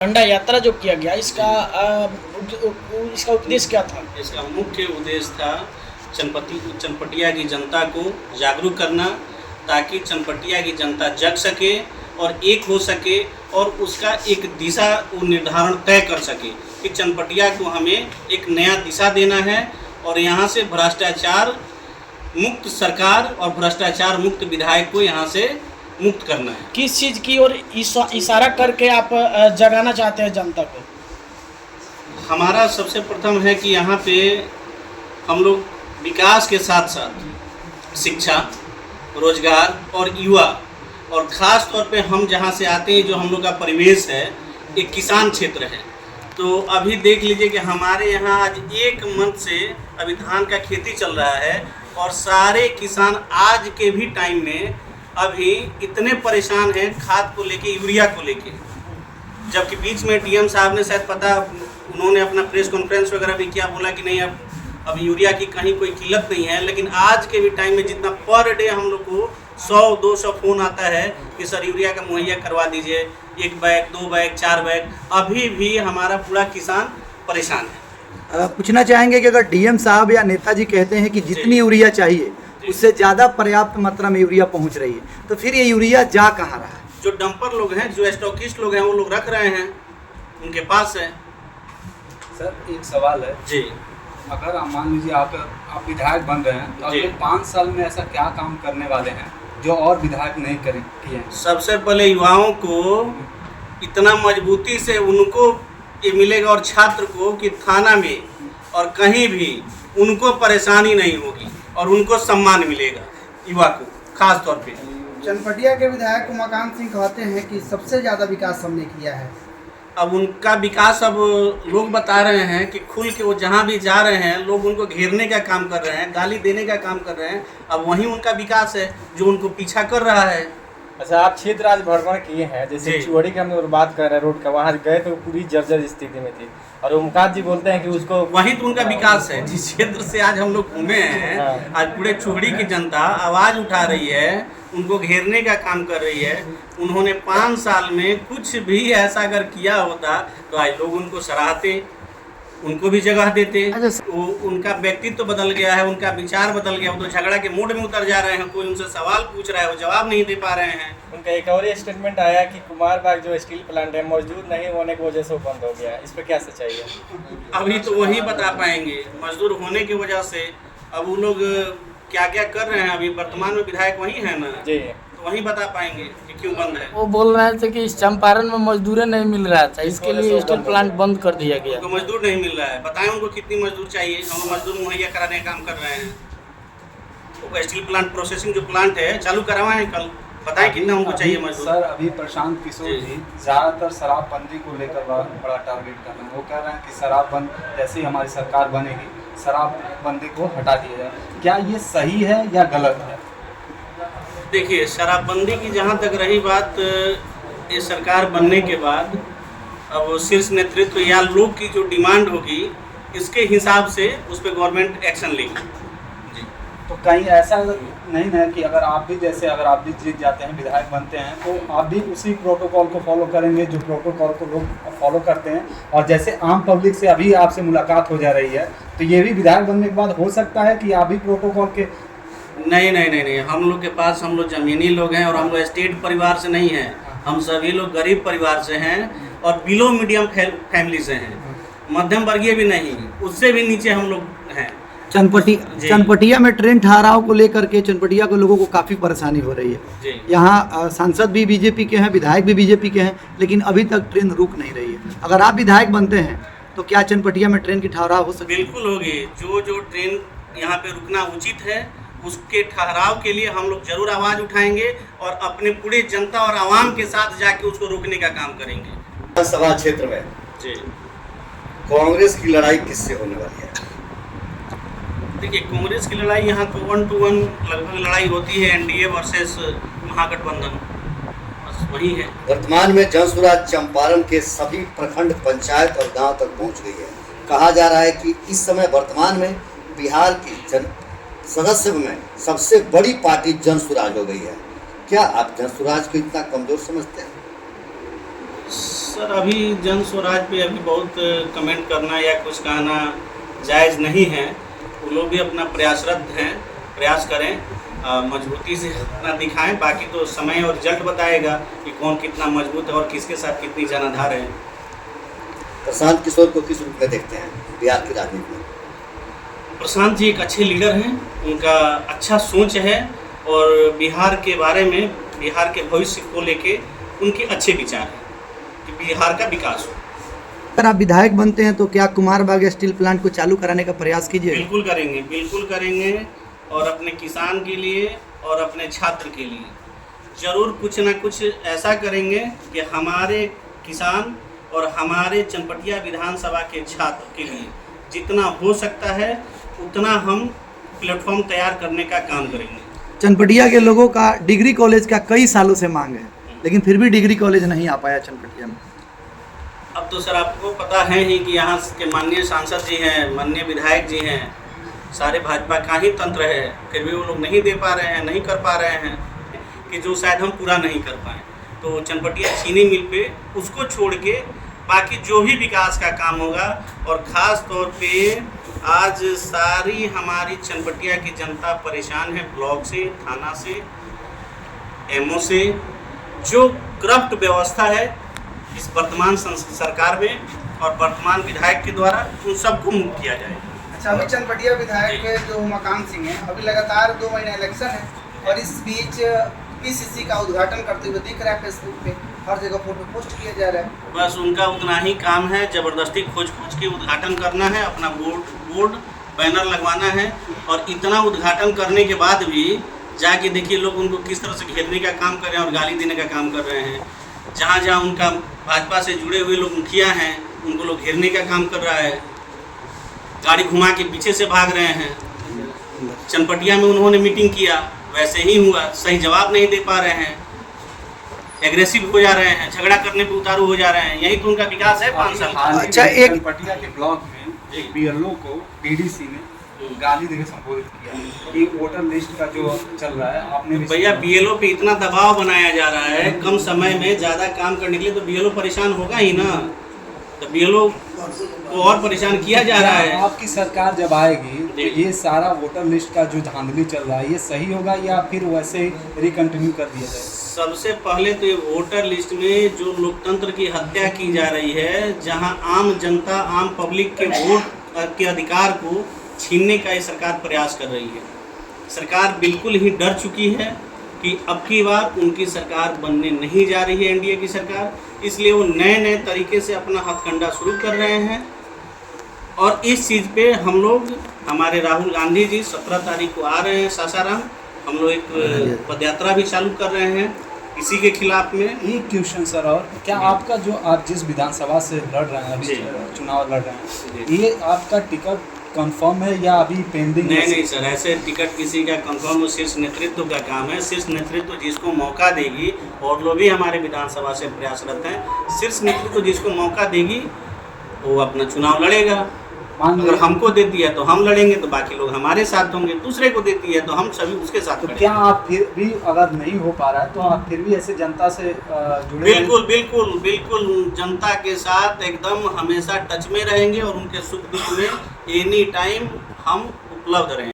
झंडा यात्रा जो किया गया इसका इसका उद्देश्य क्या था? इसका मुख्य उद्देश्य था चनपटिया की जनता को जागरूक करना, ताकि चनपटिया की जनता जग सके और एक हो सके और उसका एक दिशा निर्धारण तय कर सके कि चनपटिया को हमें एक नया दिशा देना है और यहाँ से भ्रष्टाचार मुक्त सरकार और भ्रष्टाचार मुक्त विधायक को यहाँ से मुक्त करना है। किस चीज़ की और इशारा करके आप जगाना चाहते हैं जनता को? हमारा सबसे प्रथम है कि यहाँ पे हम लोग विकास के साथ साथ शिक्षा, रोजगार और युवा, और ख़ास तौर पे हम जहाँ से आते हैं जो हम लोग का परिवेश है एक किसान क्षेत्र है। तो अभी देख लीजिए कि हमारे यहाँ आज 1 मंथ से अभी धान का खेती चल रहा है और सारे किसान आज के भी टाइम में अभी इतने परेशान हैं खाद को लेके, यूरिया को लेके, जबकि बीच में डीएम साहब ने शायद उन्होंने अपना प्रेस कॉन्फ्रेंस वगैरह भी किया, बोला कि नहीं अब यूरिया की कहीं कोई किल्लत नहीं है। लेकिन आज के भी टाइम में जितना पर डे हम लोग को 100-200 फ़ोन आता है कि सर यूरिया का मुहैया करवा दीजिए, 1 बैग 2 बैग 4 बैग, अभी भी हमारा पूरा किसान परेशान है। पूछना चाहेंगे कि अगर डीएम साहब या नेताजी कहते हैं कि जितनी यूरिया चाहिए उससे ज़्यादा पर्याप्त मात्रा में यूरिया पहुंच रही है, तो फिर ये यूरिया जा कहाँ रहा है? जो डंपर लोग हैं, जो स्टॉकिस्ट लोग हैं, वो लोग रख रहे हैं, उनके पास है। सर एक सवाल है जी, अगर आप मान लीजिए आप विधायक बन रहे हैं तो अगले 5 साल में ऐसा क्या काम करने वाले हैं जो और विधायक नहीं किए हैं? सबसे पहले युवाओं को इतना मजबूती से उनको ये मिलेगा और छात्र को कि थाना में और कहीं भी उनको परेशानी नहीं होगी और उनको सम्मान मिलेगा, युवा को खास तौर पे। चनपटिया के विधायक उमाकांत सिंह कहते हैं कि सबसे ज़्यादा विकास हमने किया है। अब उनका विकास अब लोग बता रहे हैं कि खुल के वो जहाँ भी जा रहे हैं लोग उनको घेरने का काम कर रहे हैं, गाली देने का काम कर रहे हैं। अब वहीं उनका विकास है जो उनको पीछा कर रहा है। अच्छा, आप क्षेत्र आज भ्रमण किए हैं, जैसे चुहड़ी की हम लोग बात कर रहे हैं रोड का, वहाँ गए तो पूरी जर्जर स्थिति में थी और ओमकांत जी बोलते हैं कि उसको वहीं तो उनका विकास है। जिस क्षेत्र से आज हम लोग घूमे हैं, आज पूरे चुहड़ी की जनता आवाज़ उठा रही है, उनको घेरने का काम कर रही है। उन्होंने 5 साल में कुछ भी ऐसा अगर किया होता तो आज लोग उनको सराहते, उनको भी जगह देते। वो उनका व्यक्तित्व बदल गया है, उनका विचार बदल गया, वो तो झगड़ा के मूड में उतर जा रहे हैं। कोई उनसे सवाल पूछ रहा है, वो जवाब नहीं दे पा रहे हैं। उनका एक और स्टेटमेंट आया कि कुमारबाग जो स्टील प्लांट है मौजूद नहीं होने की वजह से वो बंद हो गया है, इस पर क्या सच्चाई है? अभी तो वही बता पाएंगे, मजदूर होने की वजह से। अब वो लोग क्या क्या कर रहे हैं, अभी वर्तमान में विधायक वही है ना जी, तो वही बता पाएंगे कि क्यों बंद है। वो बोल रहे थे कि इस चंपारण में मजदूर नहीं मिल रहा था, इसके लिए स्टील प्लांट बंद कर दिया गया। उनको मजदूर नहीं मिल रहा है, बताएं उनको कितनी मजदूर चाहिए। हम मजदूर मुहैया कराने का काम कर रहे हैं। वो स्टील प्लांट प्रोसेसिंग जो प्लांट है चालू करवाएं कल, बताएं कितना उनको चाहिए मजदूर। सर अभी प्रशांत किशोर जी ज़्यादातर शराबबंदी को लेकर बड़ा टारगेट कर रहे हैं। वो कह रहे हैं कि शराबबंद जैसे ही हमारी सरकार बनेगी शराबबंदी को हटा दिया जाए। क्या ये सही है या गलत है? देखिए, शराबबंदी की जहाँ तक रही बात, ये सरकार बनने के बाद अब शीर्ष नेतृत्व या लोग की जो डिमांड होगी इसके हिसाब से उस पर गवर्नमेंट एक्शन लेगी। जी, तो कहीं ऐसा नहीं है कि अगर आप भी जीत जाते हैं, विधायक बनते हैं, तो आप भी उसी प्रोटोकॉल को फॉलो करेंगे जो प्रोटोकॉल को लोग फॉलो करते हैं, और जैसे आम पब्लिक से अभी आपसे मुलाकात हो जा रही है तो ये भी विधायक बनने के बाद हो सकता है कि आप भी प्रोटोकॉल के? नहीं, हम लोग के पास, हम लोग जमीनी लोग हैं और हम लोग स्टेट परिवार से नहीं हैं। हम सभी लोग गरीब परिवार से हैं और बिलो मीडियम फैमिली से हैं, मध्यम वर्गीय भी नहीं, उससे भी नीचे हम लोग हैं। चनपटिया में ट्रेन ठहराव को लेकर के चनपटिया के लोगों को काफ़ी परेशानी हो रही है। यहाँ सांसद भी बीजेपी के हैं, विधायक भी बीजेपी के हैं, लेकिन अभी तक ट्रेन रुक नहीं रही है। अगर आप विधायक बनते हैं तो क्या चनपटिया में ट्रेन की ठहराव हो सकती है? बिल्कुल होगी। जो ट्रेन यहाँ पे रुकना उचित है उसके ठहराव के लिए हम लोग जरूर आवाज़ उठाएंगे और अपने पूरे जनता और आवाम के साथ जाके उसको रोकने का काम करेंगे। विधानसभा क्षेत्र में जी, कांग्रेस की लड़ाई किससे होने वाली है? देखिए, कांग्रेस की लड़ाई यहाँ तो 1 to 1 लगभग लड़ाई होती है, एनडीए वर्सेस महागठबंधन, बस वही है। वर्तमान में जनसुराज चंपारण के सभी प्रखंड, पंचायत और गांव तक पहुंच गई है। कहा जा रहा है कि इस समय वर्तमान में बिहार की सदस्य में सबसे बड़ी पार्टी जनसुराज हो गई है। क्या आप जनसुराज को इतना कमजोर समझते हैं? सर अभी जन स्वराज पे अभी बहुत कमेंट करना या कुछ कहना जायज़ नहीं है। वो लोग भी अपना प्रयासरत हैं, प्रयास करें, मजबूती से अपना दिखाएं। बाकी तो समय और रिजल्ट बताएगा कि कौन कितना मजबूत है और किसके साथ कितनी जनाधार है। प्रशांत किशोर को किस रूप में देखते हैं बिहार की राजनीति में? प्रशांत जी एक अच्छे लीडर हैं, उनका अच्छा सोच है और बिहार के बारे में, बिहार के भविष्य को लेके उनके अच्छे विचार हैं कि बिहार का विकास हो। अगर आप विधायक बनते हैं तो क्या कुमारबाग स्टील प्लांट को चालू कराने का प्रयास कीजिए? बिल्कुल करेंगे, बिल्कुल करेंगे, और अपने किसान के लिए और अपने छात्र के लिए ज़रूर कुछ ना कुछ ऐसा करेंगे कि हमारे किसान और हमारे चनपटिया विधानसभा के छात्र के लिए जितना हो सकता है उतना हम प्लेटफॉर्म तैयार करने का काम करेंगे। चनपटिया के लोगों का डिग्री कॉलेज का कई सालों से मांग है, लेकिन फिर भी डिग्री कॉलेज नहीं आ पाया चनपटिया में। अब तो सर आपको पता है ही कि यहाँ के माननीय सांसद जी हैं, माननीय विधायक जी हैं, सारे भाजपा का ही तंत्र है, फिर भी वो लोग नहीं दे पा रहे हैं, नहीं कर पा रहे हैं, कि जो शायद हम पूरा नहीं कर पाएँ। तो चनपटिया चीनी मिल पे उसको छोड़ के बाकी जो भी विकास का काम होगा, और ख़ास तौर पे आज सारी हमारी चनपटिया की जनता परेशान है, ब्लॉक से, थाना से, एमओ से, जो करप्ट व्यवस्था है इस वर्तमान सरकार में और वर्तमान विधायक के द्वारा, उन सबको मुक्त किया जाए। अच्छा, अभी चनपटिया विधायक के जो उमाकांत सिंह हैं, अभी लगातार 2 महीना इलेक्शन है और इस बीच पीसीसी का उद्घाटन करते हुए दिख रहा है, फेसबुक पे हर जगह फोटो पोस्ट किया जा रहा है। बस उनका उतना ही काम है, ज़बरदस्ती खोज के उद्घाटन करना है, अपना बोर्ड बैनर लगवाना है, और इतना उद्घाटन करने के बाद भी जाके देखिए लोग उनको किस तरह से घेरने का काम कर रहे हैं और गाली देने का काम कर रहे हैं। जहाँ जहाँ उनका भाजपा से जुड़े हुए लोग मुखिया हैं, उनको लोग घेरने का काम कर रहा है, गाड़ी घुमा के पीछे से भाग रहे हैं। चनपटिया में उन्होंने मीटिंग किया, वैसे ही हुआ, सही जवाब नहीं दे पा रहे हैं, एग्रेसिव हो जा रहे हैं, झगड़ा करने पे उतारू हो जा रहे हैं। यही तो उनका विकास है 5 साल का। अच्छा, एक चनपटिया के ब्लॉक में एक बीएलओ को पीडीसी ने गाली देकर संबोधित किया कि वोटर लिस्ट का जो चल रहा है आपने भैया बीएलओ पे इतना दबाव बनाया जा रहा है कम समय में ज़्यादा काम करने के लिए, तो बीएलओ परेशान होगा ही ना, तो बीएलओ को और परेशान किया जा रहा है। आपकी सरकार जब आएगी तो ये सारा वोटर लिस्ट का जो धांधली चल रहा है ये सही होगा या फिर वैसे ही रिकंटिन्यू कर दिया जाए? सबसे पहले तो ये वोटर लिस्ट में जो लोकतंत्र की हत्या की जा रही है, जहां आम जनता, आम पब्लिक के वोट के अधिकार को छीनने का ये सरकार प्रयास कर रही है। सरकार बिल्कुल ही डर चुकी है कि अब की बार उनकी सरकार बनने नहीं जा रही है, एनडीए की सरकार, इसलिए वो नए नए तरीके से अपना हथकंडा शुरू कर रहे हैं। और इस चीज़ पे हम लोग, हमारे राहुल गांधी जी 17 तारीख को आ रहे हैं सासाराम, हम लोग एक पदयात्रा भी चालू कर रहे हैं इसी के खिलाफ में। एक क्वेश्चन सर, और क्या आपका जो आप जिस विधानसभा से लड़ रहे हैं, अभी चुनाव लड़ रहे हैं, ये आपका टिकट कंफर्म है या अभी पेंडिंग? नहीं सर, ऐसे टिकट किसी का कंफर्म, शीर्ष नेतृत्व का काम है। शीर्ष नेतृत्व जिसको मौका देगी, और लोग भी हमारे विधानसभा से प्रयासरत हैं, शीर्ष नेतृत्व जिसको मौका देगी वो अपना चुनाव लड़ेगा। अगर हमको देती है तो हम लड़ेंगे, तो बाकी लोग हमारे साथ होंगे, दूसरे को देती है तो हम सभी उसके साथ। तो क्या आप फिर भी अगर नहीं हो पा रहा है तो आप फिर भी ऐसे जनता से जुड़े? बिल्कुल जनता के साथ एकदम हमेशा टच में रहेंगे और उनके सुख दुख में एनी टाइम हम उपलब्ध रहेंगे।